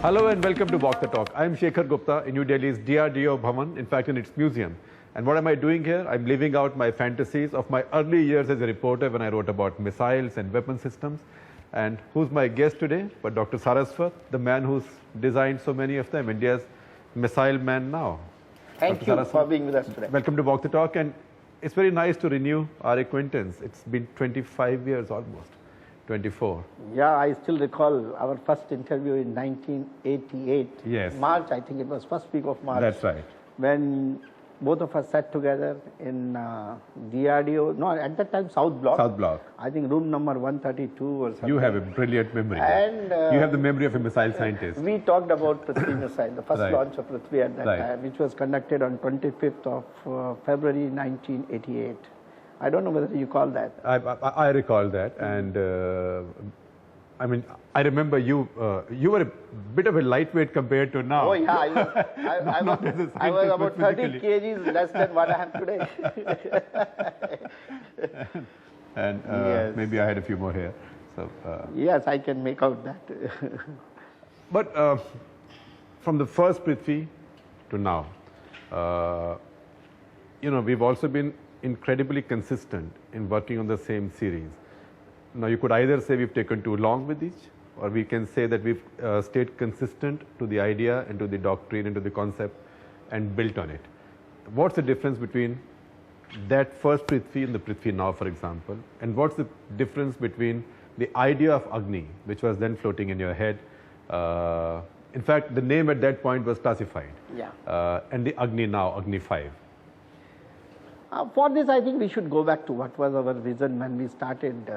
Hello and welcome to Walk the Talk. I am Shekhar Gupta in New Delhi's DRDO Bhavan, in fact in its museum. And what am I doing here? I'm living out my fantasies of my early years as a reporter when I wrote about missiles and weapon systems. And who's my guest today? But Dr. Saraswat, the man who's designed so many of them, India's missile man now. Thank you for being with us today. Welcome to Walk the Talk, and it's very nice to renew our acquaintance. It's been 25 years almost. 24. Yeah, I still recall our first interview in 1988. Yes. March, I think it was first week of March. That's right. When both of us sat together in DRDO, no, at that time South Block. South Block. I think room number 132 or something. You have a brilliant memory. And you have the memory of a missile scientist. We talked about Prithvi missile, the first Right. launch of Prithvi at that time, which was conducted on 25th of February 1988. I don't know whether you call that. I recall that, and I mean, I remember you. You were a bit of a lightweight compared to now. Oh yeah, I was about 30 kgs less than what I am today. And yes. Maybe I had a few more here. So yes, I can make out that. But from the first Prithvi to now, you know, we've also been incredibly consistent in working on the same series. Now, you could either say we've taken too long with each, or we can say that we've stayed consistent to the idea and to the doctrine and to the concept and built on it. What's the difference between that first Prithvi and the Prithvi now, for example? And what's the difference between the idea of Agni, which was then floating in your head? In fact, the name at that point was classified. Yeah. And the Agni now, Agni 5. For this, I think we should go back to what was our vision when we started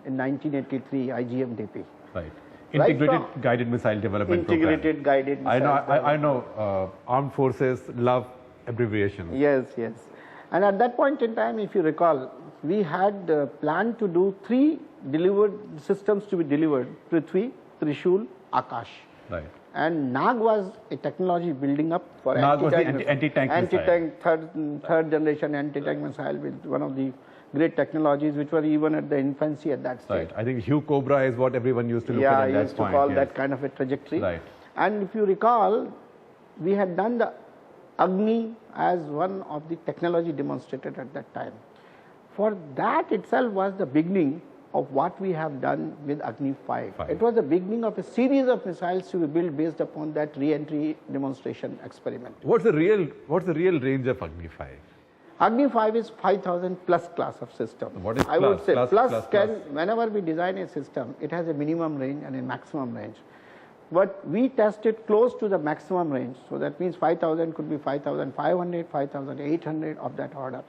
in 1983 IGMDP. Right. Integrated Guided Missile Development Program. Integrated Guided Missile I know armed forces love abbreviations. Yes, yes. And at that point in time, if you recall, we had planned to do 3 delivered systems to be delivered: Prithvi, Trishul, Akash. Right. And NAG was a technology building up for anti-tank third generation anti-tank missile, with one of the great technologies which were even at the infancy at that stage. Right. I think Hugh Cobra is what everyone used to look at that point. Yeah, used to call that kind of a trajectory. Right. And if you recall, we had done the Agni as one of the technology demonstrated at that time. For that itself was the beginning of what we have done with Agni 5. It was the beginning of a series of missiles to be built based upon that re-entry demonstration experiment. What's the real range of Agni 5? Agni 5 is 5,000 plus class of system. What is I would say plus plus? Whenever we design a system, it has a minimum range and a maximum range. But we tested close to the maximum range. So that means 5,000 could be 5,500, 5,800 of that order.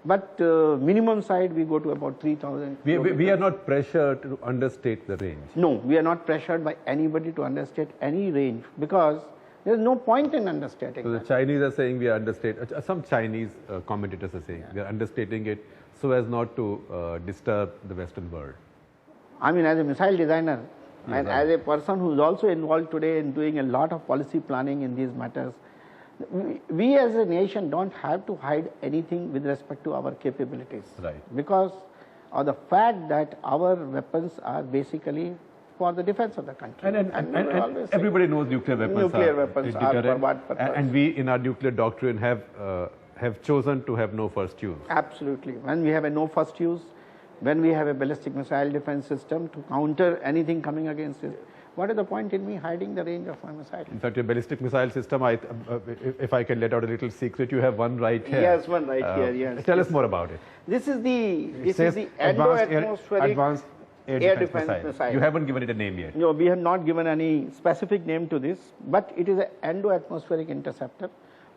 But minimum side, we go to about 3,000. We are not pressured to understate the range. No, we are not pressured by anybody to understate any range, because there is no point in understating. So the Chinese are saying we are understating. Some Chinese commentators are saying we are understating it so as not to disturb the Western world. I mean, as a missile designer and as a person who is also involved today in doing a lot of policy planning in these matters, we as a nation don't have to hide anything with respect to our capabilities. Right. Because of the fact that our weapons are basically for the defense of the country. And everybody knows nuclear weapons are for what purpose. And we in our nuclear doctrine have chosen to have no first use. Absolutely. When we have a no first use, when we have a ballistic missile defense system to counter anything coming against it, what is the point in me hiding the range of my missile? In fact, your ballistic missile system, if I can let out a little secret, you have one right here. Yes, one right here, yes. Tell us more about it. This is the advanced air defense missile. You You haven't given it a name yet. No, we have not given any specific name to this, but it is an endo-atmospheric interceptor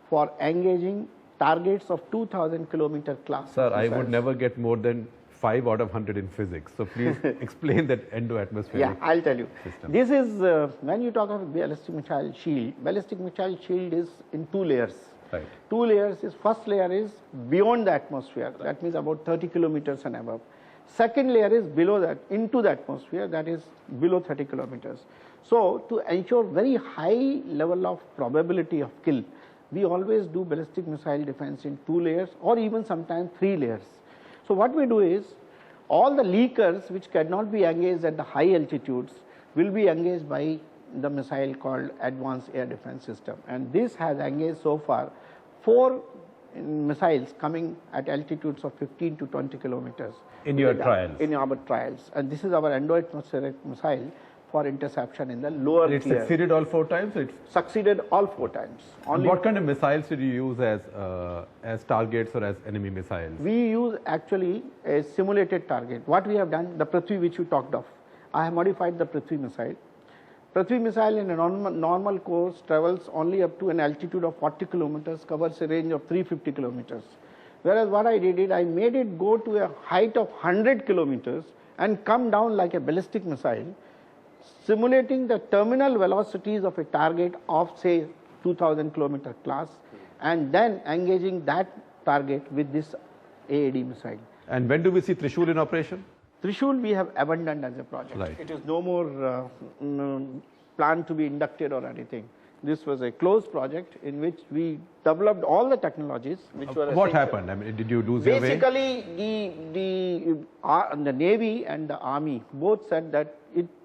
for engaging targets of 2,000 kilometer class. Sir, I would never get more than 5 out of 100 in physics. So please explain that endo-atmospheric. Yeah, I'll tell you. System. This is, when you talk of ballistic missile shield is in 2 layers. Right. 2 layers is, first layer is beyond the atmosphere. That means about 30 kilometers and above. Second layer is below that, into the atmosphere, that is below 30 kilometers. So to ensure very high level of probability of kill, we always do ballistic missile defense in 2 layers or even sometimes 3 layers. So what we do is, all the leakers which cannot be engaged at the high altitudes will be engaged by the missile called Advanced Air Defense System, and this has engaged so far 4 missiles coming at altitudes of 15 to 20 kilometers. In your trials? In our trials, and this is our endo-atmospheric missile for interception in the lower tier. It succeeded all 4 times? Succeeded all 4 times. And what kind of missiles did you use as targets or as enemy missiles? We use actually a simulated target. What we have done, the Prithvi which you talked of, I have modified the Prithvi missile. Prithvi missile in a normal course travels only up to an altitude of 40 kilometers, covers a range of 350 kilometers. Whereas what I did is I made it go to a height of 100 kilometers and come down like a ballistic missile, simulating the terminal velocities of a target of say 2000 kilometer class, and then engaging that target with this AAD missile. And when do we see Trishul in operation? Trishul we have abandoned as a project. Right. It is no more planned to be inducted or anything. This was a closed project in which we developed all the technologies which were What essential. happened? I mean, did you lose your way? Basically, the Navy and the Army both said that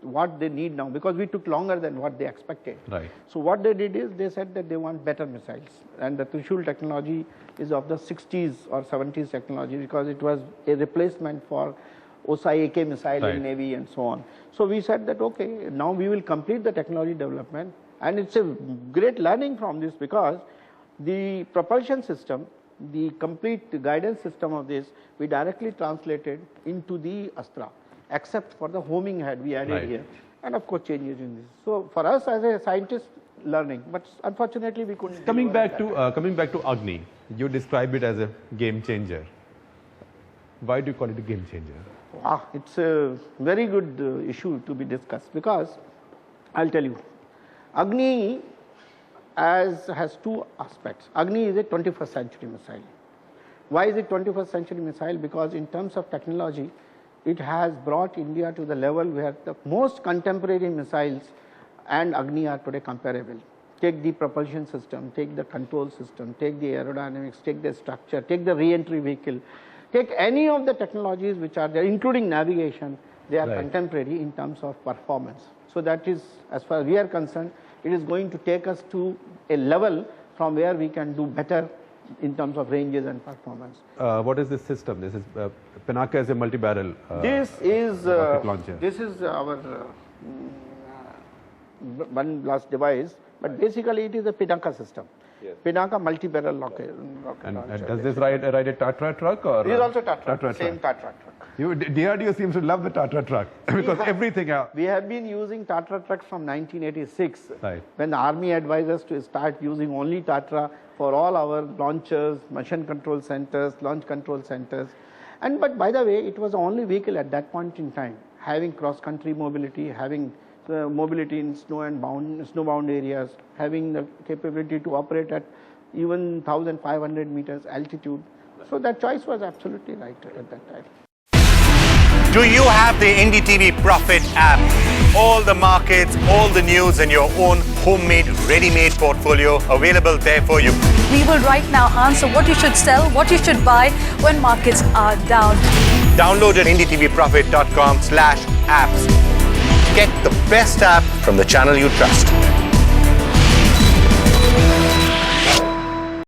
what they need now, because we took longer than what they expected. Right. So what they did is they said that they want better missiles, and the Trishul technology is of the 60s or 70s technology, because it was a replacement for OSI AK missile in Navy and so on. So we said that okay, now we will complete the technology development, and it's a great learning from this, because the propulsion system, the complete guidance system of this, we directly translated into the Astra, except for the homing head we added here, and of course changes in this. So for us as a scientist, learning, but unfortunately we couldn't. Coming back to Agni, you describe it as a game changer. Why do you call it a game changer? It's a very good issue to be discussed, because I'll tell you, Agni has 2 aspects. Agni is a 21st century missile. Why is it 21st century missile? Because in terms of technology, it has brought India to the level where the most contemporary missiles and Agni are today comparable. Take the propulsion system, take the control system, take the aerodynamics, take the structure, take the re-entry vehicle, take any of the technologies which are there, including navigation, they are contemporary in terms of performance. So that is, as far as we are concerned, it is going to take us to a level from where we can do better in terms of ranges and performance. What is this system? This is Pinaka is a multi-barrel rocket launcher. This is our one blast device, but basically it is a Pinaka system. Yes. Pinaka multi-barrel rocket and launcher. Does this ride a Tatra truck or? It is also Tatra, same Tatra truck. DRDO seems to love the Tatra truck because everything else. We have been using Tatra trucks from 1986, right, when the Army advised us to start using only Tatra for all our launchers, mission control centers, launch control centers. But by the way, it was the only vehicle at that point in time having cross-country mobility, having mobility in snowbound areas, having the capability to operate at even 1,500 meters altitude. So that choice was absolutely right at that time. Do you have the NDTV Profit app? All the markets, all the news and your own homemade, ready-made portfolio available there for you. We will right now answer what you should sell, what you should buy when markets are down. Download at ndtvprofit.com/apps. Get the best app from the channel you trust.